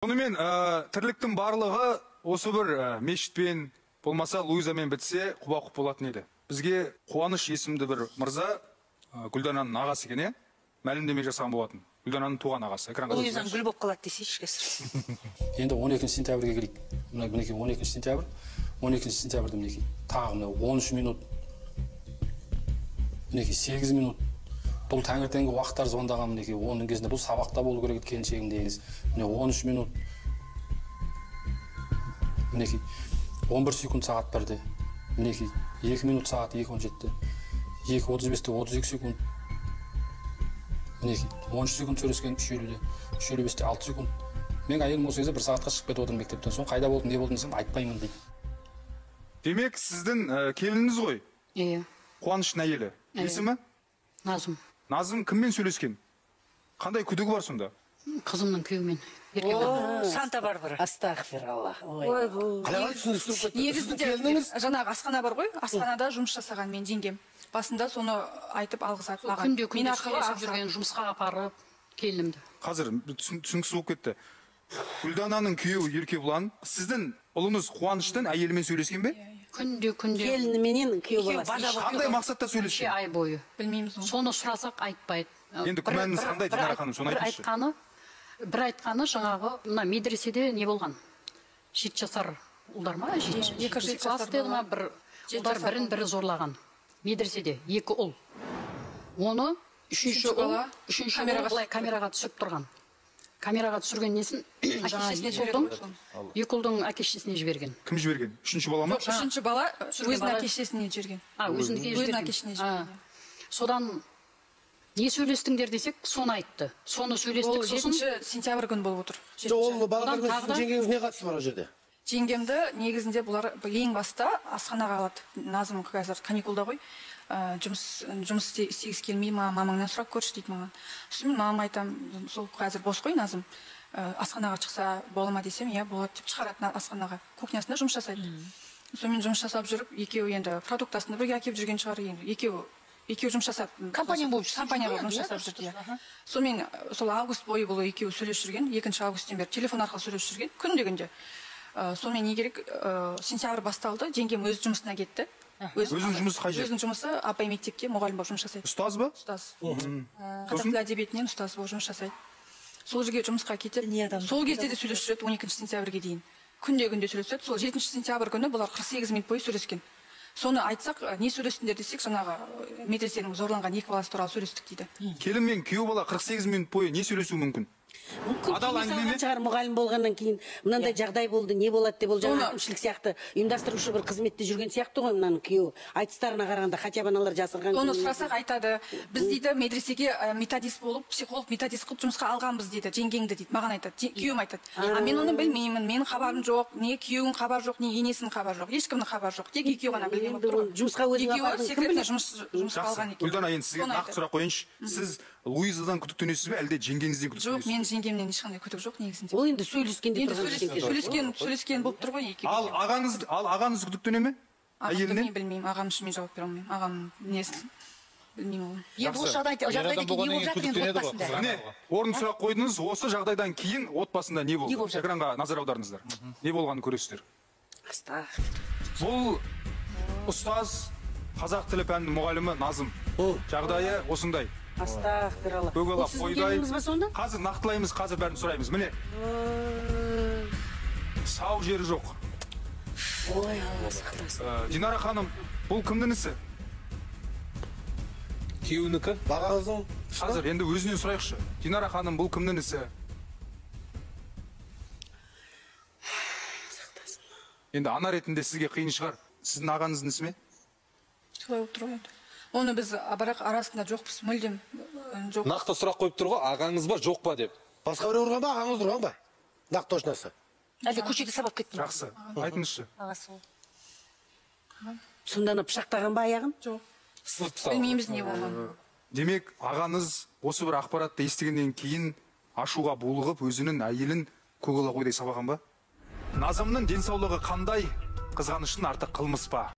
Сонымен тірліктің барлығы осы бір мешітпен болмаса Луизамен бітсе құба-құп болатын еді. Бізге Қуаныш есімді бір мырза Гүлдананың ағасы екен, иә? Мәлімдеме жасаған болатын. Гүлдананың туған ағасы. Луизаның гүл болып қалады десейші кесір. Енді 12 сентябрьге келейік. Мінекей 12 сентябрь. 12 сентябрьде мінекей тағы 13 минут. Мінекей 8 минут. Бұл таңертеңгі уақыттар звондаған мінекей. Оның кезінде бұл сабақта болу керек еді келіншегімде егіз. Міне 13 минут. Мінекей 11 секунд сағат бірде. Мінекей 2 минут сағат 2:17-те. 2:35-те 32 секунд. Мінекей 13 секунд сөйлескен 3:55-те 6 секунд. Мен әйелім осы кезде 1 сағатқа шығып кетіп отырмын мектептен. Соң қайда болдың, не болдың десем айтпаймын дейді. Демек, сіздің келініңіз ғой? Иә. Қуаныштың әйелі. Есімі? Назым. Назым кіммен сөйлескен? Қандай күдігі бар сонда? Қызымның күйеуімен. Санта Барбара. Астағфиралла. Негізінде жаңағы асхана бар ғой, асханада жұмыс жасаған мен жеңгем. Басында соны айтып алғызады. Күнде сөйлесіп жүрген, жұмысқа апарып келінімді. Қазір түсініксіз болып кетті. Гүлдананың күйеуі Еркебұлан, сіздің ұлыңыз Қуаныштың әйелімен сөйлескен бе? Күнде. Келініменен күйеу баласы. Қандай мақсатта 2 сөйлескен? ай бойы. Білмейміз оны. Соны сұрасақ айтпайды. Енді күмәніңіз қандай, Динара ханым, соны айтыңызшы. Бір айтқаны жаңағы мына медреседе не болған? 7 жасар ұлдар ма? 2 класс деді ма? Ұлдар бірін-бірі зорлаған. Медреседе 2 ұл. Оны 3-ші ұл камераға түсіп тұрған. Камераға түсірген несін екі ұлдың әке-шешесіне жіберген. Кім жіберген? 3-ші бала ма? 3-ші бала өзінің әке-шешесіне жіберген. Өзінің әке-шешесіне жіберген. Содан не сөйлестіңдер десек, соны айтты. Соны сөйлестік, сосын 7 сентябрь күні болып отыр. Ол балалармен жеңгеңіз не қатысы бар о жерде? Жеңгемді негізінде бұлар ең баста асханаға алады. Назым қазір каникулда ғой. Жұмыс істегісі келмей ма, мамаңнан сұрап көрші дейді маған. Сосын мамам айтам, сол қазір бос қой Назым. Асханаға шықса бола ма десем, иә болады деп шығаратын асханаға. Кухнясында жұмыс жасайды. Сонымен жұмыс жасап жүріп, екеуі енді продуктасында бірге әкеп жүрген шығар енді. Екеуі жұмыс жасап, компания болып жұмыс жасап жүрді. Сонымен сол август бойы бұл екеуі сөйлесіп жүрген, 2 августтен бері телефон арқылы сөйлесіп жүрген, күнде. Сонымен не керек, сентябрь басталды, жеңгем өз жұмысына кетті. Өзінің жұмысы қай жер? Өзінің жұмысы Абай мектепте мұғалім болып жұмыс жасайды. Ұстаз ба? Ұстаз. Қазақ тілі әдебиетінен ұстаз болып жұмыс жасайды. Сол жерге жұмысқа кетіп, сол кезде де сөйлесіп жүреді 12 сентябрьге дейін. Күнде сөйлеседі. Сол 7 сентябрь күні бұлар 48 минут бойы сөйлескен. Соны айтсақ, не сөйлестіңдер десек, жаңағы медресенің зорланған 2 баласы туралы сөйлестік дейді. Келін мен күйеу бала 48 минут бойы не сөйлесуі мүмкін? Адал әңгіме шығар мұғалім болғаннан кейін мынандай жағдай болды, не болады деп ол жаңа әкімшілік сияқты ұйымдастырушы бір қызметте жүрген сияқты ғой мынаның күйеуі. Айтыстарына қарағанда хотя бы аналар жасырған. Оны сұрасақ айтады. Біз дейді медресеге методист болып, психолог методист қылып жұмысқа алғанбыз дейді. Жеңгеңді дейді. Маған айтады. Күйеуім айтады. Мен оны білмеймін. Менің хабарым жоқ. Не күйеуің хабар жоқ, не енесінің хабар жоқ. Ешкімнің хабар жоқ. Тек екеуі ғана білген болып тұр. Жұмысқа өзің апардың кім біледі? Жұмысқа алған екен. Гүлдана, енді сізге нақты сұрақ қойыншы. Сіз Луизадан күдіктенесіз бе, әлде жеңгеңізден күдіктенесіз? Жоқ, мен жеңгемнен ешқандай күдік жоқ негізінде. Ол енді сөйлескен болып тұр ғой екеуі. Ал ағаңыз күдіктене ме? Әйелінен? Мен білмеймін, ағам үшін мен жауап бере алмаймын. Ағам несін білмеймін оны. Енді осы жағдайда не болып жатыр енді отбасында? Міне, орын сұрақ қойдыңыз, осы жағдайдан кейін отбасында не болды? Экранға назар аударыңыздар. Не болғанын көресіздер. Бұл ұстаз қазақ тілі пәнінің мұғалімі Назым. Жағдайы осындай. Астағфиралла. Бөгала қойдай. сонда? Қазір нақтылаймыз, қазір бәрін сұраймыз. Міне. Сау жері жоқ. Ой, Алла сақтасын. Динара ханым, бұл кімнің ісі? Күйеуінікі? Бағаңыздың. Қазір енді өзінен сұрайықшы. Динара ханым, бұл кімнің ісі? Енді ана ретінде сізге қиын шығар. Сіздің ағаңыздың ісі ме? Солай болып тұр ғой. Оны біз бірақ арасында жоқпыз, мүлдем жоқ. Нақты сұрақ қойып тұр ғой, ағаңыз ба, жоқ па деп. Басқа біреу ұрған ба, ағаңыз ұрған ба? Нақ точнасы. Әлде көшеде сабап кетті ме? Жақсы. Айтыңызшы. Ағасы ол. Сонда пышақтаған ба аяғын? Жоқ. Сылып тастаған. Білмейміз не болған. Демек, ағаңыз осы бір ақпаратты естігеннен кейін ашуға булығып, өзінің әйелін көгала қойдай сабаған ба? Назымның денсаулығы қандай? Қызғаныштың артық қылмыс па?